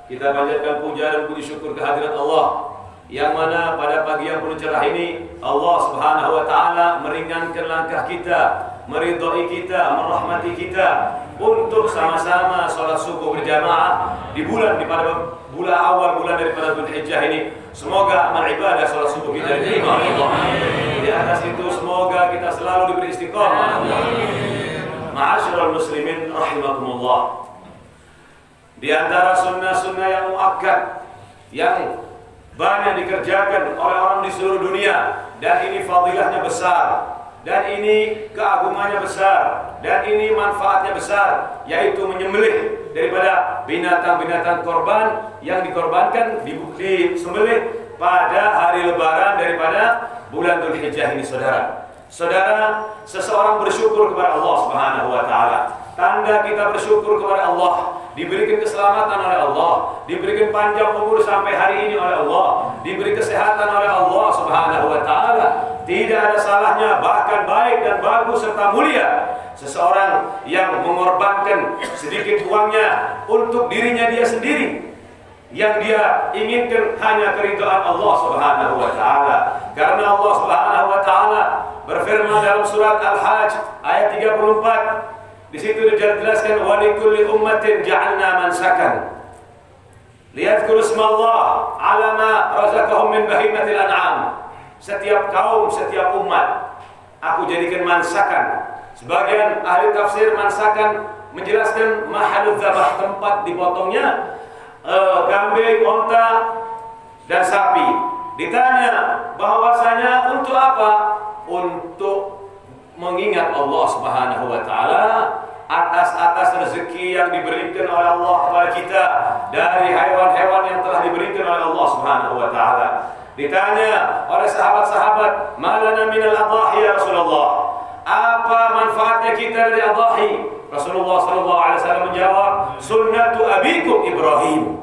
Kita panjatkan puja dan puji syukur kehadirat Allah, yang mana pada pagi yang penuh cerah ini Allah Subhanahu wa taala meringankan langkah kita, meridhai kita, merahmati kita untuk sama-sama salat subuh berjamaah di pada bulan awal bulan daripada Dzulhijjah ini. Semoga amal ibadah salat subuh kita diterima oleh Allah. Di atas itu semoga kita selalu diberi istiqamah. Ma'asyiral muslimin rahimakumullah. Di antara sunnah-sunnah yang muakkad yang banyak dikerjakan oleh orang di seluruh dunia, dan ini fadilahnya besar, dan ini keagungannya besar, dan ini manfaatnya besar, yaitu menyembelih daripada binatang-binatang korban yang dikorbankan, disembelih pada hari lebaran daripada bulan Dzulhijjah ini, saudara. Saudara, seseorang bersyukur kepada Allah Subhanahu wa taala. Tanda kita bersyukur kepada Allah, diberikan keselamatan oleh Allah, diberikan panjang umur sampai hari ini oleh Allah, diberi kesehatan oleh Allah Subhanahu wa taala. Tidak ada salahnya, bahkan baik dan bagus serta mulia seseorang yang mengorbankan sedikit uangnya untuk dirinya dia sendiri, yang dia inginkan hanya keridhaan Allah Subhanahu wa taala. Karena Allah Subhanahu wa taala berfirman dalam surat Al-Hajj ayat 34, di situ dijelaskan, wa likulli ummatin ja'alna mansakan liyadhkuru ismallah 'ala ma razaqahum min bahimatil an'am. Setiap kaum, setiap umat aku jadikan mansakan. Sebagian ahli tafsir mansakan menjelaskan mahalul dzabah, tempat dipotongnya kambing, unta dan sapi. Ditanya bahwasanya untuk apa? Untuk mengingat Allah Subhanahu wa taala atas rezeki yang diberikan oleh Allah kepada kita dari hewan-hewan yang telah diberikan oleh Allah Subhanahu wa taala. Ditanya oleh sahabat-sahabat, "Malana minal adhahi ya Rasulullah?" Apa manfaatnya kita dari adhahi? Rasulullah sallallahu alaihi wasallam menjawab, "Sunnatu abikum Ibrahim."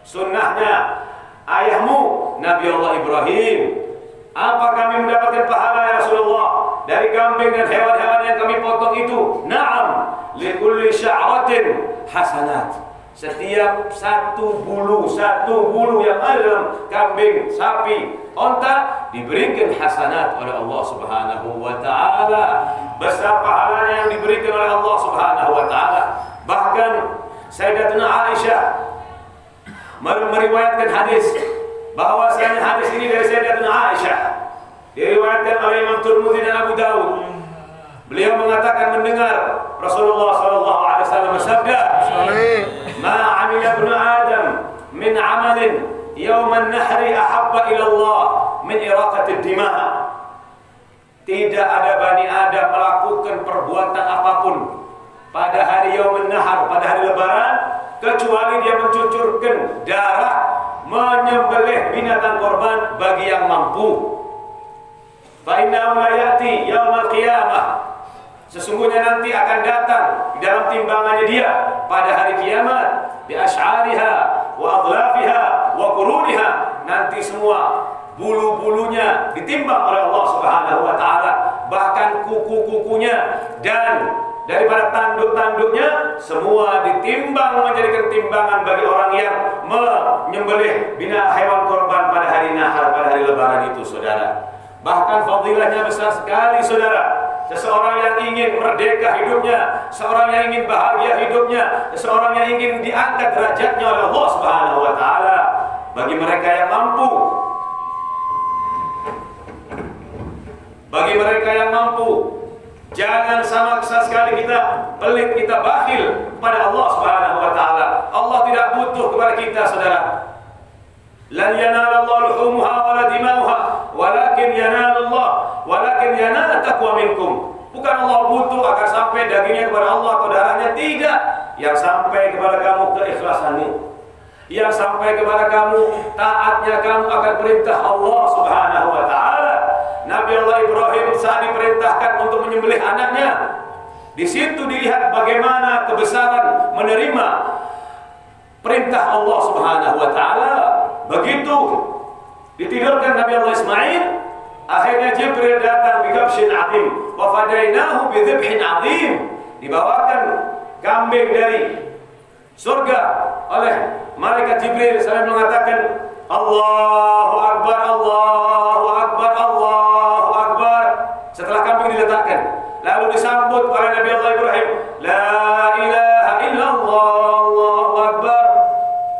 Sunnahnya ayahmu Nabi Allah Ibrahim. Apa kami mendapatkan pahala ya Rasulullah dari kambing dan hewan-hewan yang kami potong itu? Na'am, likulli sya'ratin hasanat. Setiap satu bulu yang ada dalam kambing, sapi, unta diberikan hasanat oleh Allah Subhanahu wa taala. Besar pahalanya yang diberikan oleh Allah Subhanahu wa taala. Bahkan Sayyidatuna Aisyah meriwayatkan hadis, bahwasanya hadis ini dari Sayyidatuna Aisyah, diriwayatkan oleh Imam Tirmidzi dan Abu Dawud. Beliau mengatakan mendengar Rasulullah sallallahu alaihi wasallam bersabda, "Ma 'amila ibnu Adam min 'amalin yawman nahri ahabba ila Allah min iraqati ad-dima'." Tidak ada Bani Adam melakukan perbuatan apapun pada hari Yaumun Nahar, pada hari lebaran, kecuali dia mencucurkan darah, menyembelih binatang korban bagi yang mampu. Fa innahu la ya'ti yaumil qiyamah, sesungguhnya nanti akan datang di dalam timbangannya dia pada hari kiamat, bi asy'ariha wa adlafiha wa quruniha, nanti semua bulu-bulunya ditimbang oleh Allah Subhanahu wa taala, bahkan kuku-kukunya dan daripada tanduk-tanduknya semua ditimbang menjadikan timbangan bagi orang yang menyembelih hewan korban pada hari nahar, pada hari lebaran itu, saudara. Bahkan fadilahnya besar sekali, saudara. Seseorang yang ingin merdeka hidupnya, seorang yang ingin bahagia hidupnya, seseorang yang ingin diangkat derajatnya oleh Allah Subhanahu wa taala, bagi mereka yang mampu, bagi mereka yang mampu, jangan sama sekali kita pelit, kita bakhil pada Allah Subhanahu wa taala. Allah tidak butuh kepada kita, saudara. Lan yanalallahu luhumuha wala dimauha walakin yanala taqwa minkum. Bukan Allah butuh agar sampai dagingnya kepada Allah atau darahnya, tidak. Yang sampai kepada kamu keikhlasanmu, yang sampai kepada kamu taatnya kamu akan perintah Allah Subhanahu wa taala. Nabi Allah Ibrahim saat diperintahkan untuk menyembelih anaknya, di situ dilihat bagaimana kebesaran menerima perintah Allah Subhanahu wa taala. Begitu ditidurkan Nabi Allah Ismail, akhirnya Jibril datang bi kabshin azim wa fadainahu bi dzibhin azim, dibawakan kambing dari surga oleh malaikat Jibril sambil mengatakan Allahu akbar, Allahu akbar, Allahu akbar. Setelah kambing diletakkan, lalu disambut oleh Nabi Allah Ibrahim, la ilaha illallah, Allahu akbar.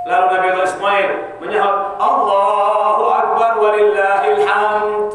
Lalu Nabi Allah Ismail menyahut, Allahu akbar walillahil hamd.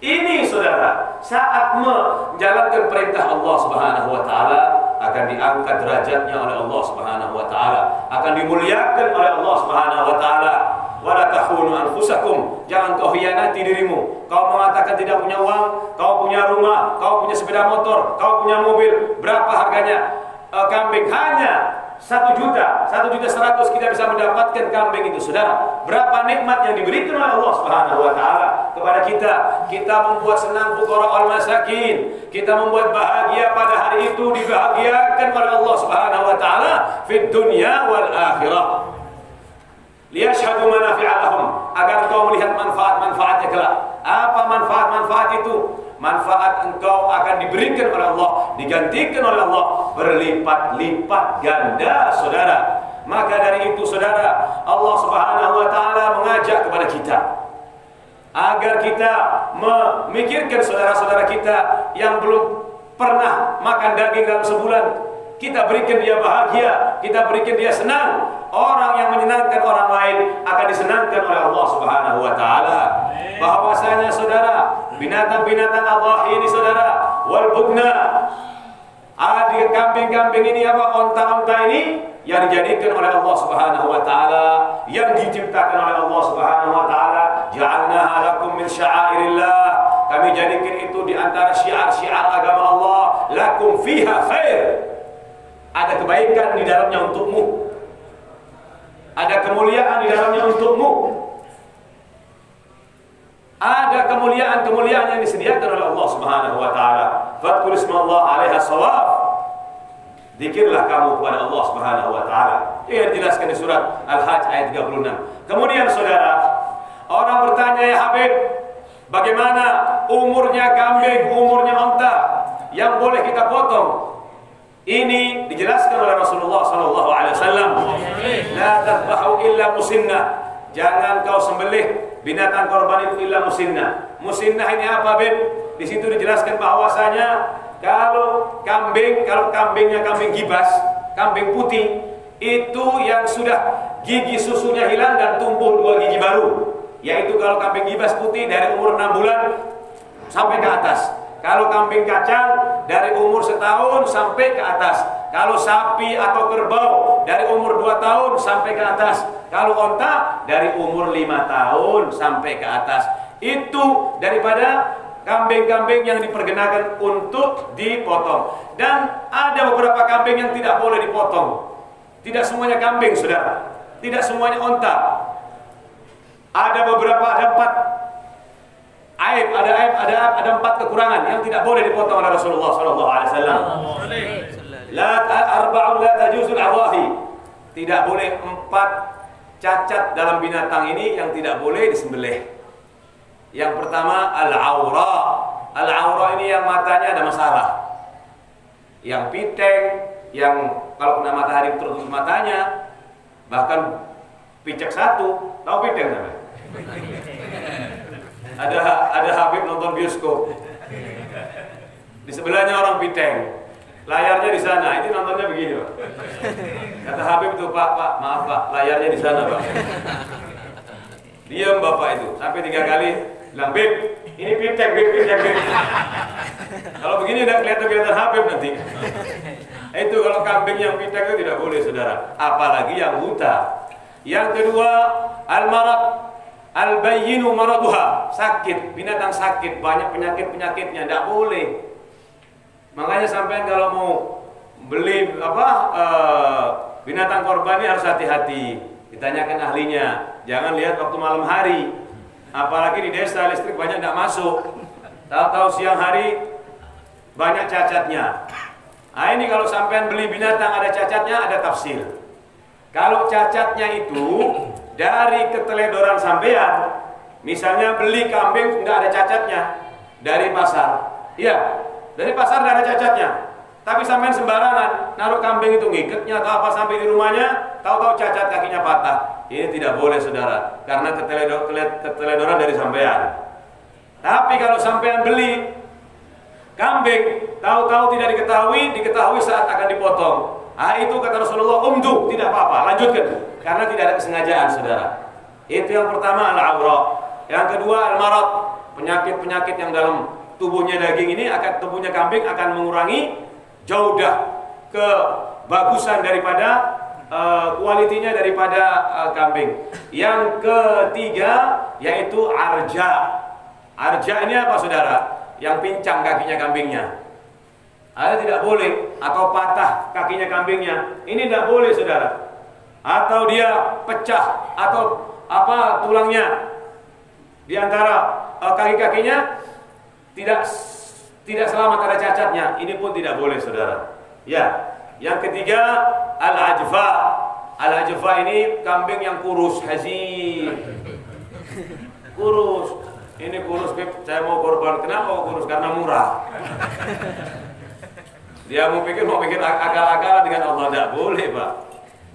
Ini, saudara, saat menjalankan perintah Allah Subhanahu wa taala akan diangkat derajatnya oleh Allah Subhanahu wa taala, akan dimuliakan oleh Allah Subhanahu wa taala. Wala takhunu anfusakum, jangan kau hianati dirimu. Kau mengatakan tidak punya uang, kau punya rumah, kau punya sepeda motor, kau punya mobil. Berapa harganya kambing? Hanya 1 juta, 1.100.000 kita bisa mendapatkan kambing itu, saudara. Berapa nikmat yang diberikan oleh Allah Subhanahu wa taala kepada kita. Kita membuat senang fuqara wal masakin, kita membuat bahagia pada hari itu, dibahagiakan oleh Allah Subhanahu wa taala fid dunya wal akhirah. Liyashhadu manafi'a lahum, agar engkau melihat manfaat-manfaatnya kelak. Apa manfaat-manfaat itu? Manfaat engkau akan diberikan oleh Allah, digantikan oleh Allah berlipat-lipat ganda, saudara. Maka dari itu, saudara, Allah Subhanahu wa taala mengajak kepada kita agar kita memikirkan saudara-saudara kita yang belum pernah makan daging dalam sebulan. Kita berikan dia bahagia, kita berikan dia senang. Orang yang menyenangkan orang lain akan disenangkan oleh Allah Subhanahu wa taala. Bahwasanya, saudara, binatang-binatang Allah ini, saudara, wal budna, ada kambing-kambing ini, apa, onta-onta ini yang dijadikan oleh Allah Subhanahu wa taala, yang diciptakan oleh Allah Subhanahu wa taala. Ja'alnaha lakum min sya'airillah, kami jadikan itu di antara syiar-syiar agama Allah. Lakum fiha khair, ada kebaikan di dalamnya untukmu, ada kemuliaan di dalamnya untukmu, ada kemuliaan-kemuliaan yang disediakan oleh Allah Subhanahu wa taala. Fadhkur ismallah 'alaiha shawab, zikirlah kamu kepada Allah Subhanahu wa taala. Ini dijelaskan di surat Al-Hajj ayat 36. Kemudian, saudara, orang bertanya, ya Habib, bagaimana umurnya kambing, umurnya onta yang boleh kita potong? Ini dijelaskan oleh Rasulullah sallallahu alaihi wasallam. La tadbahu illa musinnah. Jangan kau sembelih binatang korban itu illa musinnah. Musinnah ini apa, Beb? Di situ dijelaskan bahwasanya kalau kambingnya kambing gibas, kambing putih, itu yang sudah gigi susunya hilang dan tumbuh 2 gigi baru. Yaitu kalau kambing gibas putih dari umur 6 bulan sampai ke atas. Kalau kambing kacang dari umur 1 tahun sampai ke atas. Kalau sapi atau kerbau dari umur 2 tahun sampai ke atas. Kalau onta dari umur 5 tahun sampai ke atas. Itu daripada kambing-kambing yang diperkenakan untuk dipotong. Dan ada beberapa kambing yang tidak boleh dipotong. Tidak semuanya kambing, saudara. Tidak semuanya onta. Ada beberapa, ada 4 aib, ada 4 kekurangan yang tidak boleh dipotong oleh Rasulullah sallallahu alaihi wasallam. Arba'un la tajuzul awahi. Tidak boleh 4 cacat dalam binatang ini yang tidak boleh disembelih. Yang pertama al-aura. Al-aura ini yang matanya ada masalah. Yang piteng, yang kalau kena matahari tertutup matanya, bahkan picek 1, tahu piteng namanya? Ada Habib nonton bioskop. Di sebelahnya orang piteng. Layarnya di sana, itu nontonnya begini, Pak. Kata Habib itu, Pak, maaf Pak, layarnya di sana, Pak. Diam Bapak itu, sampai 3 kali bilang, Bib, ini piteng, Bib. Kalau begini udah kelihatan Habib nanti. Itu kalau kambing yang piteng itu tidak boleh, saudara. Apalagi yang buta. Yang kedua, al-marad. Al-bayyinu maraduha. Sakit, binatang sakit, banyak penyakit-penyakitnya, tidak boleh. Makanya sampean kalau mau beli binatang korban ini harus hati-hati. Ditanyakan ahlinya. Jangan lihat waktu malam hari. Apalagi di desa listrik banyak tidak masuk. Tahu-tahu siang hari banyak cacatnya. Nah ini kalau sampean beli binatang ada cacatnya, ada tafsir. Kalau cacatnya itu dari keteledoran sampean, misalnya beli kambing tidak ada cacatnya dari pasar, iya, dari pasar tidak ada cacatnya, tapi sampean sembarangan naruh kambing itu ngiketnya atau apa sampai di rumahnya, tahu-tahu cacat kakinya patah. Ini tidak boleh, saudara, karena keteledoran dari sampean. Tapi kalau sampean beli kambing, tahu-tahu tidak diketahui saat akan dipotong. Itu kata Rasulullah, umdu, tidak apa-apa, lanjutkan. Karena tidak ada kesengajaan, saudara. Itu yang pertama, al-awra. Yang kedua, al-marad. Penyakit-penyakit yang dalam tubuhnya daging ini, tubuhnya kambing akan mengurangi jaudah kebagusan daripada kualitinya daripada kambing. Yang ketiga, yaitu arja. Arja ini apa, saudara? Yang pincang kakinya kambingnya. Ada tidak boleh, atau patah kakinya kambingnya. Ini tidak boleh, saudara. Atau dia pecah atau apa tulangnya di antara kaki-kakinya tidak selamat, ada cacatnya. Ini pun tidak boleh, saudara. Ya. Yang ketiga al-ajfa. Al-ajfa ini kambing yang kurus, hazin. Kurus. Ini kurus, Beb. Saya mau korban. Kenapa kurus? Karena murah. Dia mau pikir akal-akalan dengan Allah, tidak boleh, Pak.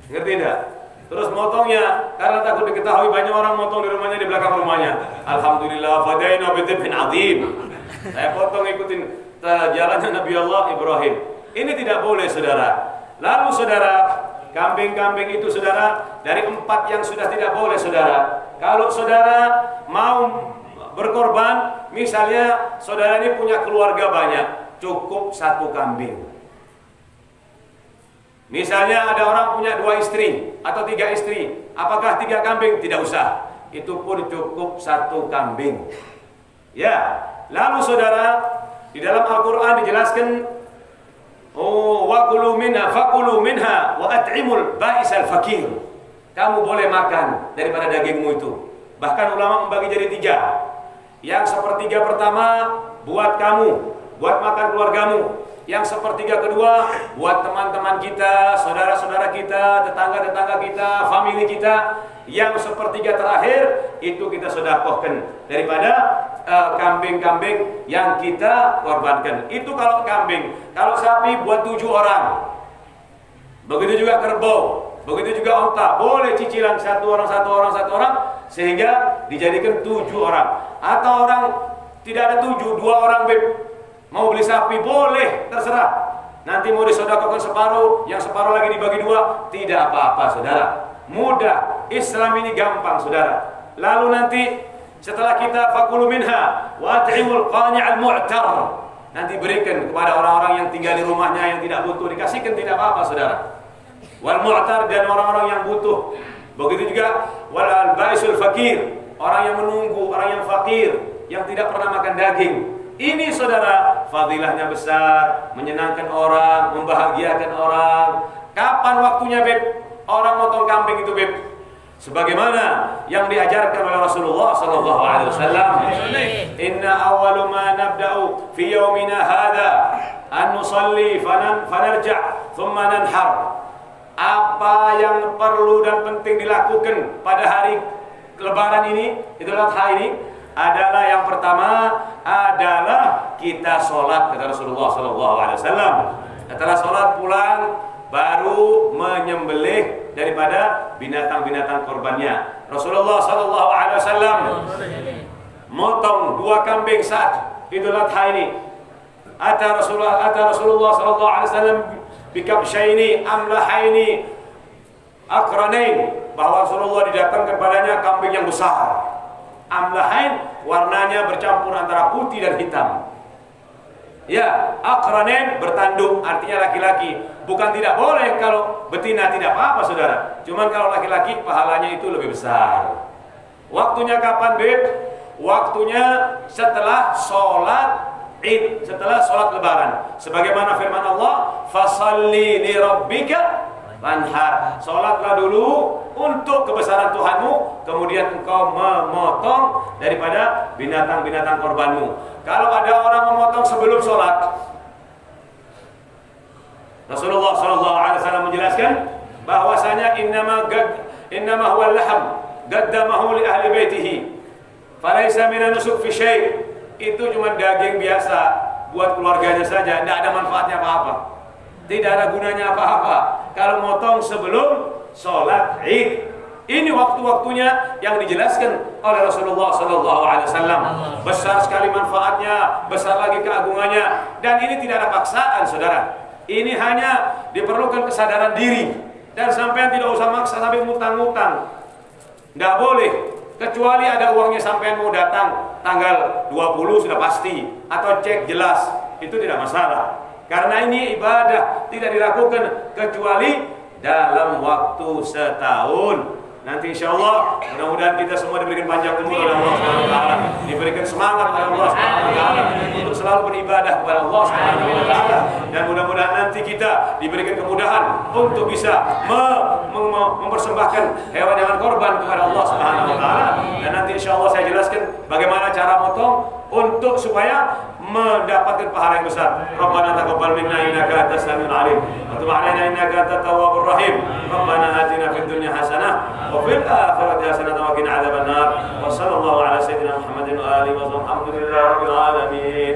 Ngerti tidak? Terus motongnya karena takut diketahui, banyak orang motong di rumahnya, di belakang rumahnya. Alhamdulillah, fadaina bidhibhin azim. Saya potong ikutin jalannya Nabi Allah Ibrahim. Ini tidak boleh, saudara. Lalu, saudara, kambing-kambing itu, saudara, dari 4 yang sudah tidak boleh, saudara. Kalau saudara mau berkorban, misalnya saudara ini punya keluarga banyak, cukup 1 kambing. Misalnya ada orang punya 2 istri atau 3 istri, apakah 3 kambing? Tidak usah. Itu pun cukup 1 kambing. Ya. Lalu, saudara, di dalam Al-Quran dijelaskan, wa kulu minha fakulu minha wa at'imul ba'isal fakir. Kamu boleh makan daripada dagingmu itu. Bahkan ulama membagi jadi 3. Yang sepertiga pertama buat kamu, buat makan keluargamu. Yang sepertiga kedua buat teman-teman kita, saudara-saudara kita, tetangga-tetangga kita, famili kita. Yang sepertiga terakhir itu kita sedekahkan daripada kambing-kambing yang kita korbankan. Itu kalau kambing. Kalau sapi buat 7 orang. Begitu juga kerbau, begitu juga onta. Boleh cicilan 1 orang sehingga dijadikan 7 orang. Atau orang tidak ada 7, 2 orang, Beb. Mau beli sapi boleh, terserah. Nanti mau disedekahkan separuh, yang separuh lagi dibagi 2, tidak apa-apa, saudara. Mudah, Islam ini gampang, saudara. Lalu nanti setelah kita fakulu minha wa at'imul qani'al mu'tar, nanti berikan kepada orang-orang yang tinggal di rumahnya yang tidak butuh, dikasihkan, tidak apa-apa, saudara. Wal mu'tar, dan orang-orang yang butuh. Begitu juga wal baisul fakir, orang yang menunggu, orang yang fakir, yang tidak pernah makan daging. Ini, saudara, fadilahnya besar, menyenangkan orang, membahagiakan orang. Kapan waktunya, Beb? Orang motong kambing itu, Beb, sebagaimana yang diajarkan oleh Rasulullah sallallahu alaihi wasallam. Inna awwalu ma nabda'u fi yaumina hadha an nusalli fanarja' thumma nanhar. Apa yang perlu dan penting dilakukan pada hari Lebaran ini, Idul Adha ini, adalah yang pertama adalah kita sholat, kata Rasulullah sallallahu alaihi wasallam. Setelah sholat pulang baru menyembelih daripada binatang-binatang korbannya. Rasulullah sallallahu alaihi wasallam motong 2 kambing saat Idul Adha ini. Ada Rasulullah sallallahu alaihi wasallam bikabsyaini amlahaini akranain, bahwa Rasulullah didatangkan kepadanya kambing yang besar. Amlahain warnanya bercampur antara putih dan hitam. Ya, akranen bertanduk, artinya laki-laki. Bukan tidak boleh kalau betina, tidak apa-apa saudara. Cuman kalau laki-laki pahalanya itu lebih besar. Waktunya kapan, Beb? Waktunya setelah sholat Id, setelah sholat Lebaran. Sebagaimana firman Allah, fasalli li rabbika wanhar. Sholatlah dulu untuk kebesaran Tuhanmu, kemudian engkau memotong daripada binatang-binatang korbanmu. Kalau ada orang memotong sebelum sholat, Rasulullah sallallahu alaihi wasallam menjelaskan bahwasanya innama huwa laham qaddamahu li ahli baitihi falaysa min nusuk fi syai'. Itu cuma daging biasa buat keluarganya saja, tidak ada manfaatnya apa-apa, tidak ada gunanya apa-apa kalau motong sebelum sholat Id. Ini waktu-waktunya yang dijelaskan oleh Rasulullah sallallahu alaihi wasallam. Besar sekali manfaatnya, besar lagi keagungannya, dan ini tidak ada paksaan, saudara. Ini hanya diperlukan kesadaran diri, dan sampean tidak usah maksa sampai ngutang-ngutang. Enggak boleh, kecuali ada uangnya, sampean mau datang tanggal 20 sudah pasti, atau cek jelas, itu tidak masalah. Karena ini ibadah tidak dilakukan kecuali dalam waktu setahun. Nanti insyaallah mudah-mudahan kita semua diberikan panjang umur oleh Allah Subhanahu wa taala, diberikan semangat oleh Allah Subhanahu wa taala untuk selalu beribadah kepada Allah Subhanahu wa taala, dan mudah-mudahan nanti kita diberikan kemudahan untuk bisa mempersembahkan hewan-hewan korban kepada Allah Subhanahu wa taala. Dan nanti insyaallah saya jelaskan bagaimana cara motong untuk supaya mendapatkan pahala yang besar. Rabbana taqabbal minna innaka antas samiul alim wa tub 'alaina innaka antat tawwabur rahim. Rabbana atina fid dunya hasanah wa fil akhirati hasanah wa qina adzabannar. Wa sallallahu ala sayyidina Muhammadin wa alihi wa sahbihi. Alhamdulillahirabbil alamin.